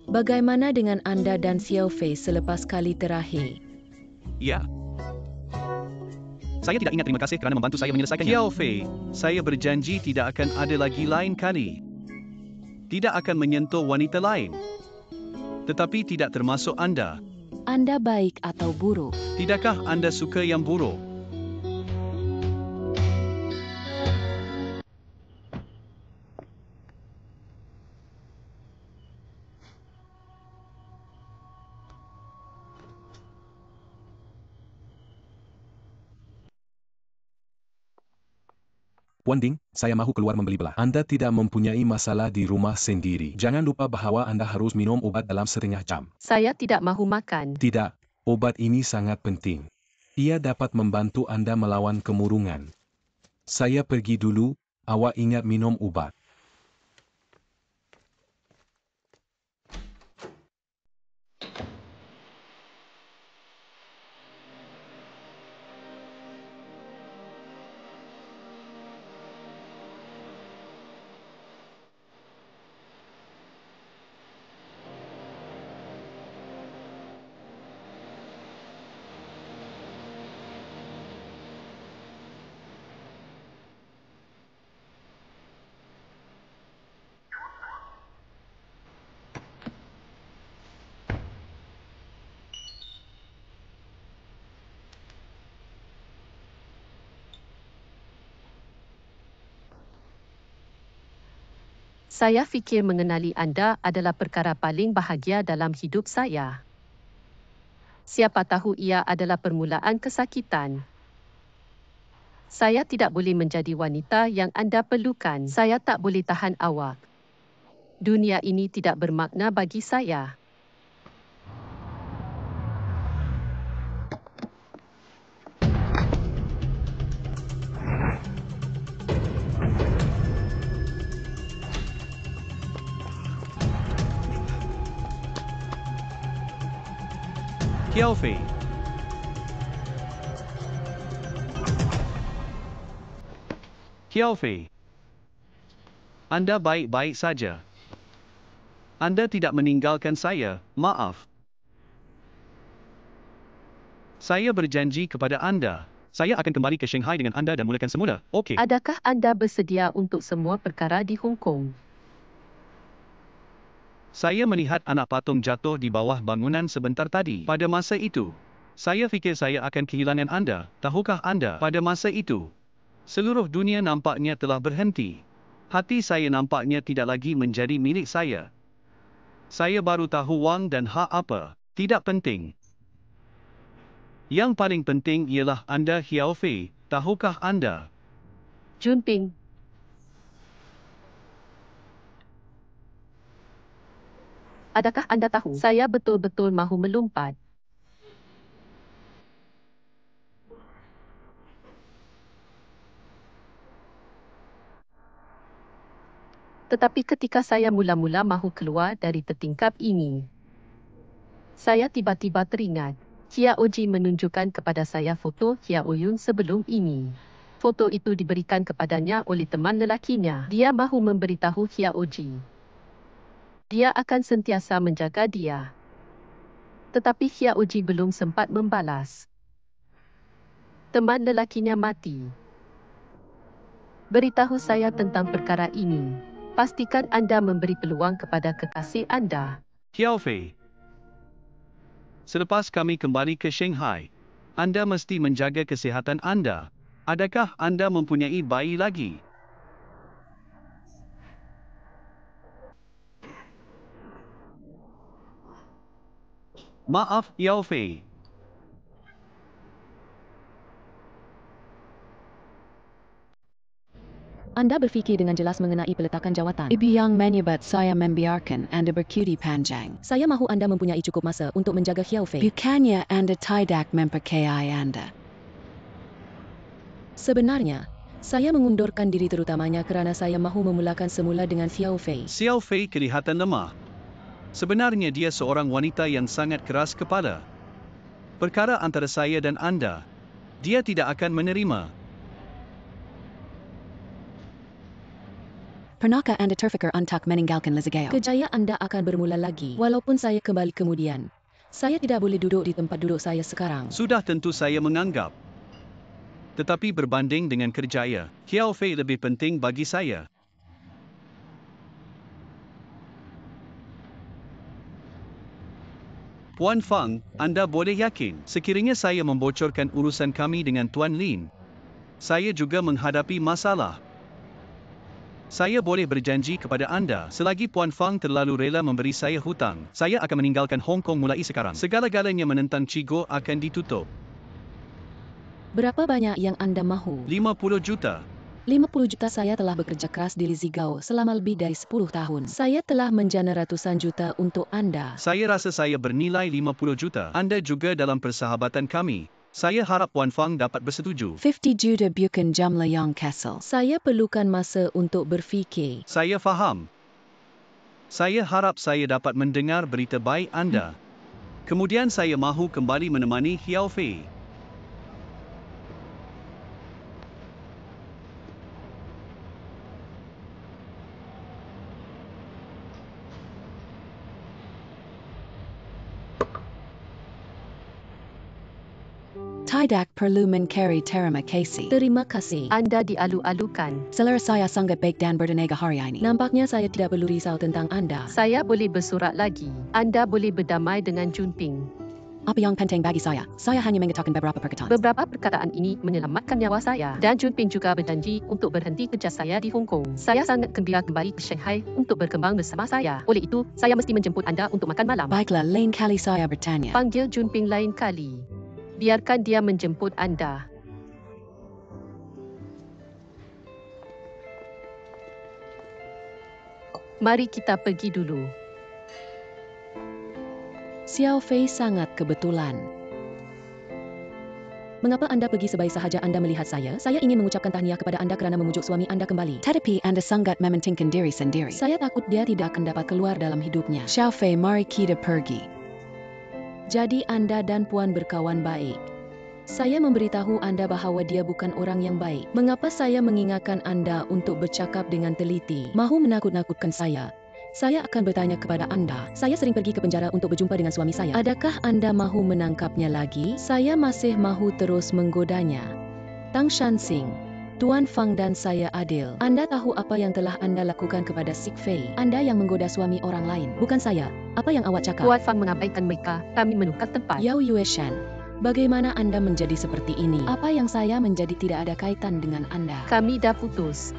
Bagaimana dengan anda dan Xiao Fei selepas kali terakhir? Ya. Saya tidak ingat terima kasih kerana membantu saya menyelesaikannya. Xiao Fei, saya berjanji tidak akan ada lagi lain kali. Tidak akan menyentuh wanita lain. Tetapi tidak termasuk anda. Anda baik atau buruk? Tidakkah anda suka yang buruk? Wan Ding, saya mahu keluar membeli belah. Anda tidak mempunyai masalah di rumah sendiri. Jangan lupa bahawa Anda harus minum obat dalam setengah jam. Saya tidak mahu makan. Tidak, obat ini sangat penting. Ia dapat membantu Anda melawan kemurungan. Saya pergi dulu, awak ingat minum obat. Saya fikir mengenali anda adalah perkara paling bahagia dalam hidup saya. Siapa tahu ia adalah permulaan kesakitan. Saya tidak boleh menjadi wanita yang anda perlukan. Saya tak boleh tahan awak. Dunia ini tidak bermakna bagi saya. Xiao Fei. Xiao Fei. Anda baik-baik saja. Anda tidak meninggalkan saya, maaf. Saya berjanji kepada anda. Saya akan kembali ke Shanghai dengan anda dan mulakan semula, okey? Adakah anda bersedia untuk semua perkara di Hong Kong? Saya melihat anak patung jatuh di bawah bangunan sebentar tadi. Pada masa itu, saya fikir saya akan kehilangan anda. Tahukah anda, pada masa itu, seluruh dunia nampaknya telah berhenti. Hati saya nampaknya tidak lagi menjadi milik saya. Saya baru tahu wang dan hak apa. Tidak penting. Yang paling penting ialah anda, Xiao Fei. Tahukah anda? Junping. Adakah anda tahu, saya betul-betul mahu melompat. Tetapi ketika saya mula-mula mahu keluar dari tertingkap ini, saya tiba-tiba teringat. Xiao Ji menunjukkan kepada saya foto Xiao Yun sebelum ini. Foto itu diberikan kepadanya oleh teman lelakinya. Dia mahu memberitahu Xiao Ji. Dia akan sentiasa menjaga dia. Tetapi Xiao Ji belum sempat membalas. Teman lelakinya mati. Beritahu saya tentang perkara ini. Pastikan anda memberi peluang kepada kekasih anda. Xiao Fei. Selepas kami kembali ke Shanghai, anda mesti menjaga kesihatan anda. Adakah anda mempunyai bayi lagi? Maaf, Xiao Fei. Anda berfikir dengan jelas mengenai peletakan jawatan. Ibu yang menyebut saya membiarkan anda bercuti panjang. Saya mahu anda mempunyai cukup masa untuk menjaga Xiao Fei. Bukannya anda tidak mempercayai anda. Sebenarnya, saya mengundurkan diri terutamanya kerana saya mahu memulakan semula dengan Xiao Fei. Xiao Fei kelihatan lemah. Sebenarnya dia seorang wanita yang sangat keras kepala. Perkara antara saya dan anda, dia tidak akan menerima. Pernahkah anda terfikir untuk meninggalkan Lizagao? Kejayaan anda akan bermula lagi, walaupun saya kembali kemudian. Saya tidak boleh duduk di tempat duduk saya sekarang. Sudah tentu saya menganggap. Tetapi berbanding dengan kerjaya, Xiao Fei lebih penting bagi saya. Puan Fang, anda boleh yakin, sekiranya saya membocorkan urusan kami dengan Tuan Lin, saya juga menghadapi masalah. Saya boleh berjanji kepada anda, selagi Puan Fang terlalu rela memberi saya hutang, saya akan meninggalkan Hong Kong mulai sekarang. Segala-galanya menentang Cigo akan ditutup. Berapa banyak yang anda mahu? 50 juta. 50 juta. Saya telah bekerja keras di Lizagao selama lebih dari 10 tahun. Saya telah menjana ratusan juta untuk anda. Saya rasa saya bernilai 50 juta. Anda juga dalam persahabatan kami. Saya harap Puan Fang dapat bersetuju. 50 juta bukan jumlah yang kecil. Saya perlukan masa untuk berfikir. Saya faham. Saya harap saya dapat mendengar berita baik anda. Kemudian saya mahu kembali menemani Xiao Fei. Tidak perlu mencari terima kasih. Terima kasih. Anda dialu-alukan. Selera saya sangat baik dan bertenaga hari ini. Nampaknya saya tidak perlu risau tentang anda. Saya boleh bersurat lagi. Anda boleh berdamai dengan Junping. Apa yang penting bagi saya hanya mengatakan beberapa perkataan. Beberapa perkataan ini menyelamatkan nyawa saya. Dan Junping juga berjanji untuk berhenti kerja saya di Hong Kong. Saya sangat gembira kembali ke Shanghai untuk berkembang bersama saya. Oleh itu, saya mesti menjemput anda untuk makan malam. Baiklah, lain kali saya bertanya. Panggil Junping lain kali. Biarkan dia menjemput anda. Mari kita pergi dulu. Xiao Fei sangat kebetulan. Mengapa anda pergi sebaik sahaja anda melihat saya? Saya ingin mengucapkan tahniah kepada anda kerana memujuk suami anda kembali. Tetapi anda sangat mementingkan diri sendiri. Saya takut dia tidak akan dapat keluar dalam hidupnya. Xiao Fei, mari kita pergi. Jadi anda dan Puan berkawan baik. Saya memberitahu anda bahawa dia bukan orang yang baik. Mengapa saya mengingatkan anda untuk bercakap dengan teliti? Mahu menakut-nakutkan saya? Saya akan bertanya kepada anda. Saya sering pergi ke penjara untuk berjumpa dengan suami saya. Adakah anda mahu menangkapnya lagi? Saya masih mahu terus menggodanya. Tang Shansing, Tuan Fang dan saya adil. Anda tahu apa yang telah anda lakukan kepada Sik Fei. Anda yang menggoda suami orang lain, bukan saya. Apa yang awak cakap? Tuan Fang mengabaikan mereka. Kami menukar tempat. Yao Yueshan, bagaimana anda menjadi seperti ini? Apa yang saya menjadi tidak ada kaitan dengan anda? Kami dah putus.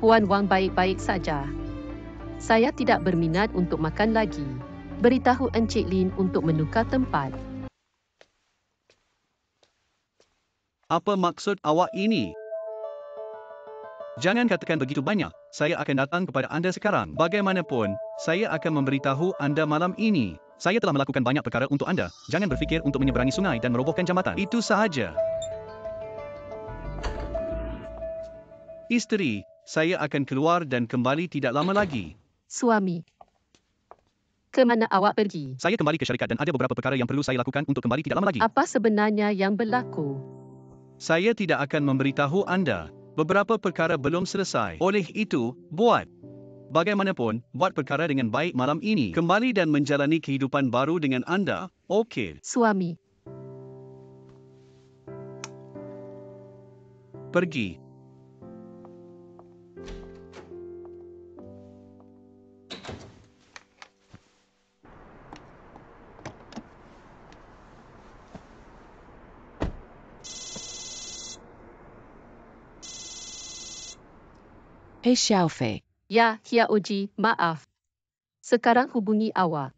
Puan Wang baik-baik saja. Saya tidak berminat untuk makan lagi. Beritahu Encik Lin untuk menukar tempat. Apa maksud awak ini? Jangan katakan begitu banyak. Saya akan datang kepada anda sekarang. Bagaimanapun, saya akan memberitahu anda malam ini. Saya telah melakukan banyak perkara untuk anda. Jangan berfikir untuk menyeberangi sungai dan merobohkan jambatan. Itu sahaja. Isteri, saya akan keluar dan kembali tidak lama lagi. Suami. Ke mana awak pergi? Saya kembali ke syarikat dan ada beberapa perkara yang perlu saya lakukan untuk kembali tidak lama lagi. Apa sebenarnya yang berlaku? Saya tidak akan memberitahu anda. Beberapa perkara belum selesai. Oleh itu, bagaimanapun, buat perkara dengan baik malam ini. Kembali dan menjalani kehidupan baru dengan anda. Okey. Suami. Pergi. Hei Xiao Fei. Ya, Hiao Ji, maaf. Sekarang hubungi awak.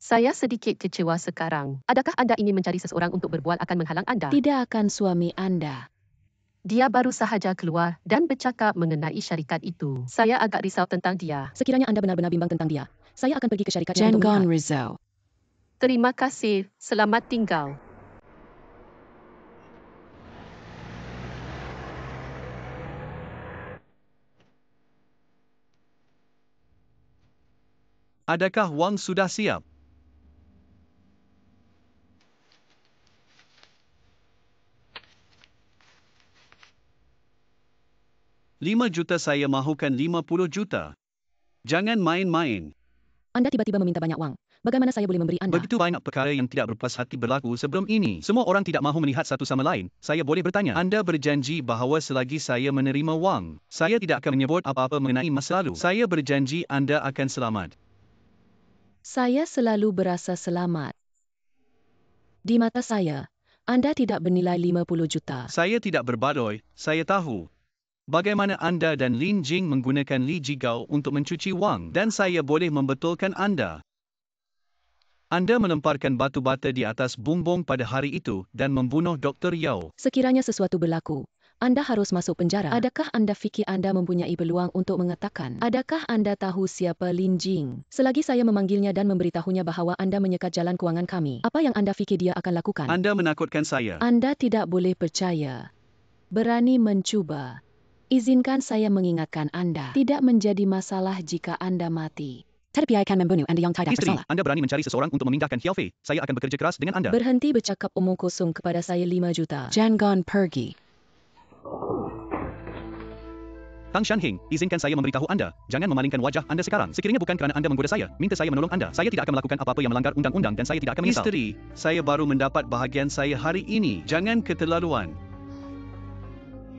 Saya sedikit kecewa sekarang. Adakah anda ingin mencari seseorang untuk berbual akan menghalang anda? Tidak akan suami anda. Dia baru sahaja keluar dan bercakap mengenai syarikat itu. Saya agak risau tentang dia. Sekiranya anda benar-benar bimbang tentang dia, saya akan pergi ke syarikatnya untuk Jangan melihat. risau. Terima kasih. Selamat tinggal. Adakah wang sudah siap? 5 juta saya mahukan 50 juta. Jangan main-main. Anda tiba-tiba meminta banyak wang. Bagaimana saya boleh memberi Anda? Begitu banyak perkara yang tidak berpuas hati berlaku sebelum ini. Semua orang tidak mahu melihat satu sama lain. Saya boleh bertanya. Anda berjanji bahawa selagi saya menerima wang, saya tidak akan menyebut apa-apa mengenai masa lalu. Saya berjanji Anda akan selamat. Saya selalu berasa selamat. Di mata saya, Anda tidak bernilai 50 juta. Saya tidak berbadoi, saya tahu bagaimana Anda dan Lin Jing menggunakan Li Jigao untuk mencuci wang dan saya boleh membetulkan Anda. Anda melemparkan batu bata di atas bumbung pada hari itu dan membunuh Dr. Yao. Sekiranya sesuatu berlaku, Anda harus masuk penjara. Adakah Anda fikir Anda mempunyai peluang untuk mengatakan? Adakah Anda tahu siapa Lin Jing? Selagi saya memanggilnya dan memberitahunya bahawa Anda menyekat jalan kewangan kami, apa yang Anda fikir dia akan lakukan? Anda menakutkan saya. Anda tidak boleh percaya. Berani mencuba. Izinkan saya mengingatkan Anda. Tidak menjadi masalah jika Anda mati. Tetapi akan membunuh Anda yang tidak Isteri, bersalah. Anda berani mencari seseorang untuk memindahkan Xiao Fei. Saya akan bekerja keras dengan Anda. Berhenti bercakap omong kosong kepada saya 5 juta. Jangan pergi. Tang Shanheng, izinkan saya memberitahu Anda, jangan memalingkan wajah Anda sekarang. Sekiranya bukan kerana Anda menggoda saya, minta saya menolong Anda. Saya tidak akan melakukan apa-apa yang melanggar undang-undang dan saya tidak akan menyesal. Isteri, saya baru mendapat bahagian saya hari ini. Jangan keterlaluan.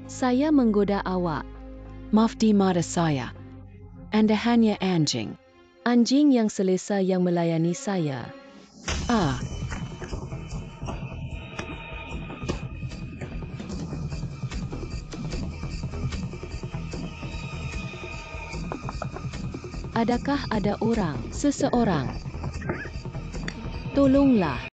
Saya menggoda awak. Maaf di mata saya. Anda hanya anjing. Anjing yang selesa yang melayani saya. Ah, Adakah ada orang, seseorang? Tolonglah.